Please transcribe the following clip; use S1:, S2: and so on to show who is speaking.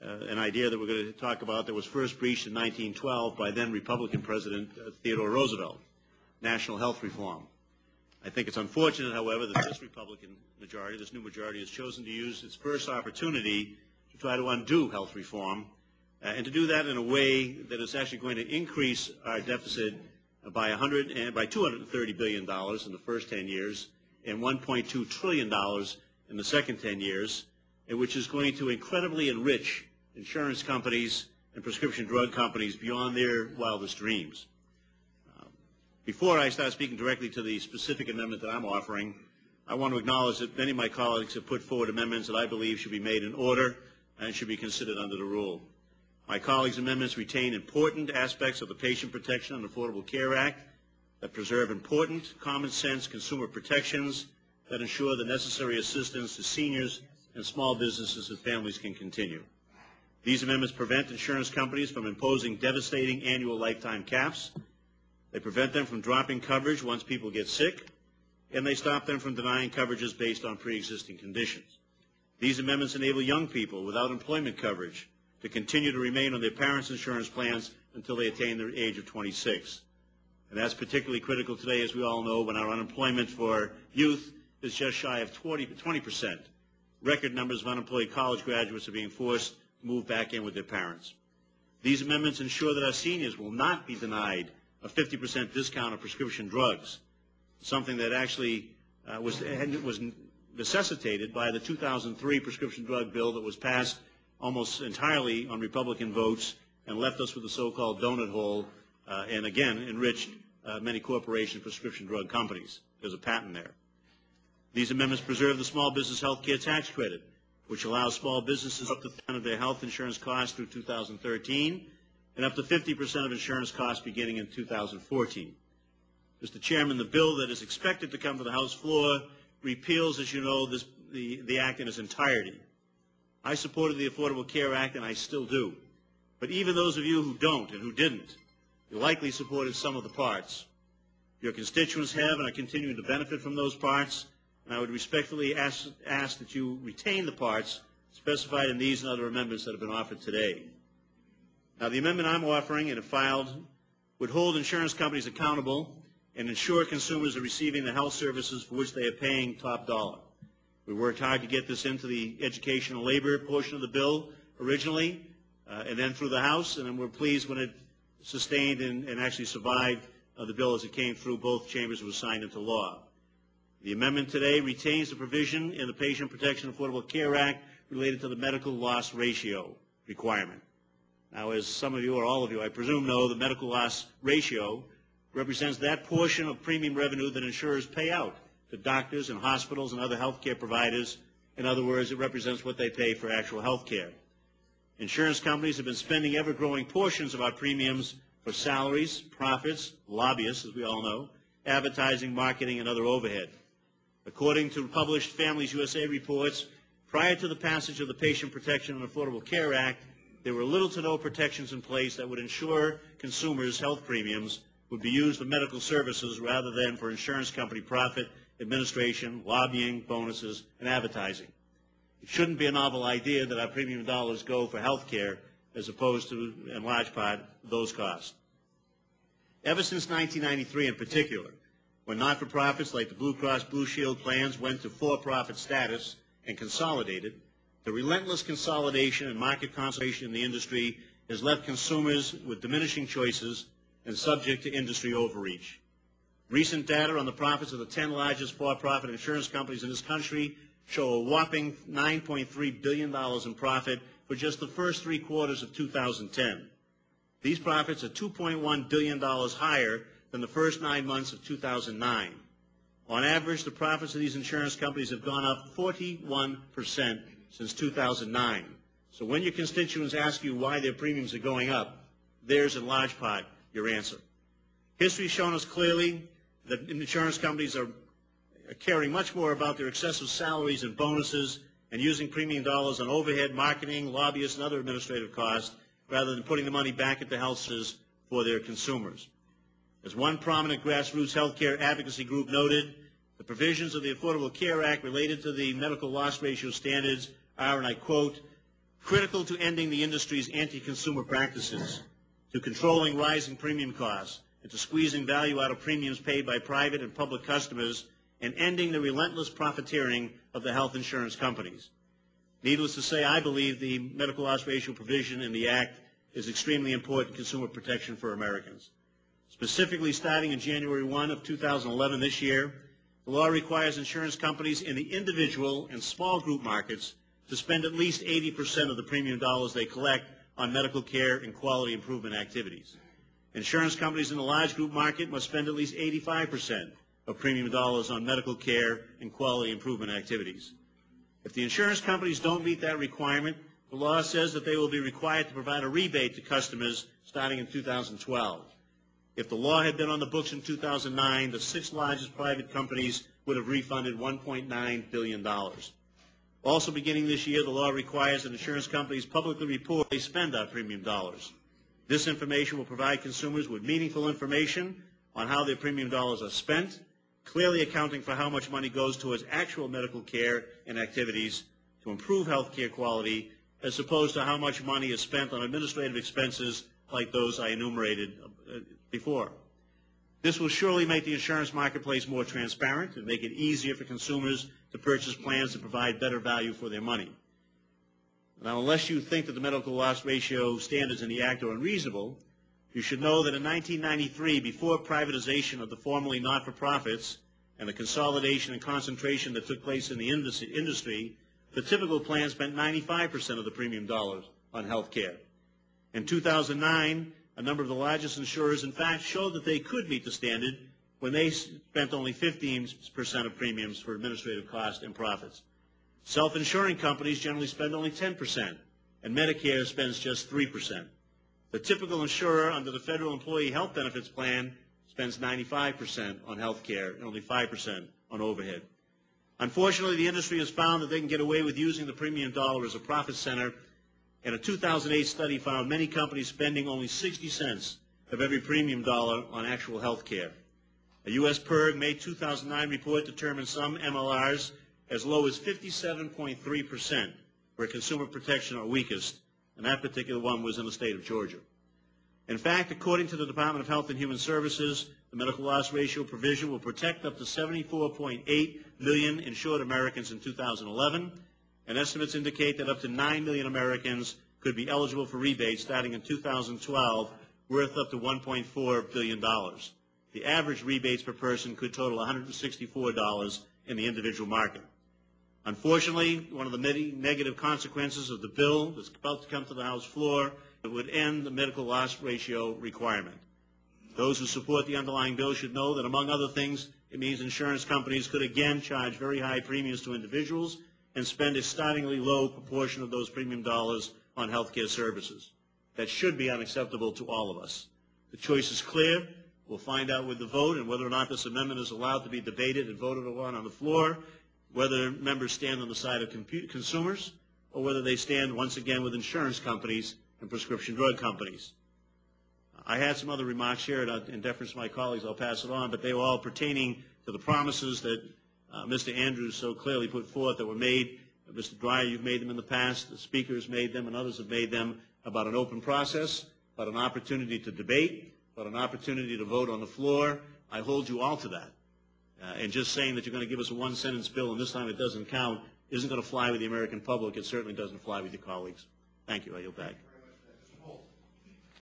S1: an idea that we're going to talk about that was first breached in 1912 by then Republican President Theodore Roosevelt, national health reform. I think it's unfortunate, however, that this Republican majority, this new majority, has chosen to use its first opportunity to try to undo health reform, and to do that in a way that is actually going to increase our deficit by $230 billion in the first 10 years and $1.2 trillion in the second 10 years, which is going to incredibly enrich insurance companies and prescription drug companies beyond their wildest dreams. Before I start speaking directly to the specific amendment that I'm offering, I want to acknowledge that many of my colleagues have put forward amendments that I believe should be made in order and should be considered under the rule. My colleagues' amendments retain important aspects of the Patient Protection and Affordable Care Act that preserve important common sense consumer protections that ensure the necessary assistance to seniors and small businesses and families can continue. These amendments prevent insurance companies from imposing devastating annual lifetime caps. They prevent them from dropping coverage once people get sick, and they stop them from denying coverages based on pre-existing conditions. These amendments enable young people without employment coverage to continue to remain on their parents' insurance plans until they attain the age of 26. And that's particularly critical today, as we all know, when our unemployment for youth is just shy of 20%. Record numbers of unemployed college graduates are being forced to move back in with their parents. These amendments ensure that our seniors will not be denied a 50% discount on prescription drugs, something that actually was necessitated by the 2003 prescription drug bill that was passed almost entirely on Republican votes and left us with the so-called donut hole and again enriched many corporation prescription drug companies. There's a patent there. These amendments preserve the small business health care tax credit, which allows small businesses up to 10% of their health insurance costs through 2013 and up to 50% of insurance costs beginning in 2014. Mr. Chairman, the bill that is expected to come to the House floor repeals, as you know, the act in its entirety. I supported the Affordable Care Act, and I still do. But even those of you who don't and who didn't, you likely supported some of the parts. Your constituents have and are continuing to benefit from those parts, and I would respectfully ask that you retain the parts specified in these and other amendments that have been offered today. Now, the amendment I'm offering and have filed would hold insurance companies accountable and ensure consumers are receiving the health services for which they are paying top dollar. We worked hard to get this into the education and labor portion of the bill originally, and then through the House, and then we're pleased when it sustained and actually survived the bill as it came through both chambers and was signed into law. The amendment today retains the provision in the Patient Protection and Affordable Care Act related to the medical loss ratio requirement. Now, as some of you or all of you, I presume, know, the medical loss ratio represents that portion of premium revenue that insurers pay out to doctors and hospitals and other health care providers. In other words, it represents what they pay for actual health care. Insurance companies have been spending ever-growing portions of our premiums for salaries, profits, lobbyists, as we all know, advertising, marketing, and other overhead. According to published Families USA reports, prior to the passage of the Patient Protection and Affordable Care Act, there were little to no protections in place that would ensure consumers' health premiums would be used for medical services rather than for insurance company profit, administration, lobbying, bonuses, and advertising. It shouldn't be a novel idea that our premium dollars go for health care as opposed to, in large part, those costs. Ever since 1993 in particular, when not-for-profits like the Blue Cross Blue Shield plans went to for-profit status and consolidated, the relentless consolidation and market concentration in the industry has left consumers with diminishing choices and subject to industry overreach. Recent data on the profits of the 10 largest for-profit insurance companies in this country show a whopping $9.3 billion in profit for just the first 3 quarters of 2010. These profits are $2.1 billion higher than the first 9 months of 2009. On average, the profits of these insurance companies have gone up 41% since 2009. So when your constituents ask you why their premiums are going up, there's in large part your answer. History has shown us clearly that insurance companies are caring much more about their excessive salaries and bonuses and using premium dollars on overhead, marketing, lobbyists, and other administrative costs rather than putting the money back into health services for their consumers. As one prominent grassroots health care advocacy group noted, the provisions of the Affordable Care Act related to the medical loss ratio standards are, and I quote, Critical to ending the industry's anti-consumer practices, to controlling rising premium costs, and to squeezing value out of premiums paid by private and public customers, and ending the relentless profiteering of the health insurance companies. Needless to say, I believe the medical loss ratio provision in the Act is extremely important consumer protection for Americans. Specifically, starting in January 1 of 2011 this year, the law requires insurance companies in the individual and small group markets to spend at least 80% of the premium dollars they collect on medical care and quality improvement activities. Insurance companies in the large group market must spend at least 85% of premium dollars on medical care and quality improvement activities. If the insurance companies don't meet that requirement, the law says that they will be required to provide a rebate to customers starting in 2012. If the law had been on the books in 2009, the 6 largest private companies would have refunded $1.9 billion. Also beginning this year, the law requires that insurance companies publicly report they spend our premium dollars. This information will provide consumers with meaningful information on how their premium dollars are spent, clearly accounting for how much money goes towards actual medical care and activities to improve health care quality, as opposed to how much money is spent on administrative expenses like those I enumerated before. This will surely make the insurance marketplace more transparent and make it easier for consumers to purchase plans that provide better value for their money. Now, unless you think that the medical loss ratio standards in the Act are unreasonable, you should know that in 1993, before privatization of the formerly not-for-profits and the consolidation and concentration that took place in the industry, the typical plan spent 95% of the premium dollars on health care. In 2009, a number of the largest insurers, in fact, showed that they could meet the standard when they spent only 15% of premiums for administrative costs and profits. Self-insuring companies generally spend only 10%, and Medicare spends just 3%. The typical insurer under the Federal Employee Health Benefits Plan spends 95% on health care and only 5% on overhead. Unfortunately, the industry has found that they can get away with using the premium dollar as a profit center, and a 2008 study found many companies spending only 60 cents of every premium dollar on actual health care. A U.S. PIRG May 2009 report determined some MLRs as low as 57.3%, where consumer protection are weakest, and that particular one was in the state of Georgia. In fact, according to the Department of Health and Human Services, the medical loss ratio provision will protect up to 74.8 million insured Americans in 2011, and estimates indicate that up to 9 million Americans could be eligible for rebates starting in 2012, worth up to $1.4 billion. The average rebates per person could total $164 in the individual market. Unfortunately, one of the many negative consequences of the bill that's about to come to the House floor, it would end the medical loss ratio requirement. Those who support the underlying bill should know that, among other things, it means insurance companies could again charge very high premiums to individuals and spend a startlingly low proportion of those premium dollars on health care services. That should be unacceptable to all of us. The choice is clear. We'll find out with the vote and whether or not this amendment is allowed to be debated and voted on the floor, whether members stand on the side of consumers or whether they stand once again with insurance companies and prescription drug companies. I had some other remarks here, and in deference to my colleagues, I'll pass it on, but they were all pertaining to the promises that Mr. Andrews so clearly put forth that were made. Mr. Dreyer, you've made them in the past. The Speaker has made them, and others have made them, about an open process, about an opportunity to debate, about an opportunity to vote on the floor. I hold you all to that. And just saying that you're going to give us a one-sentence bill and this time it doesn't count isn't going to fly with the American public. It certainly doesn't fly with your colleagues. Thank you. I yield back.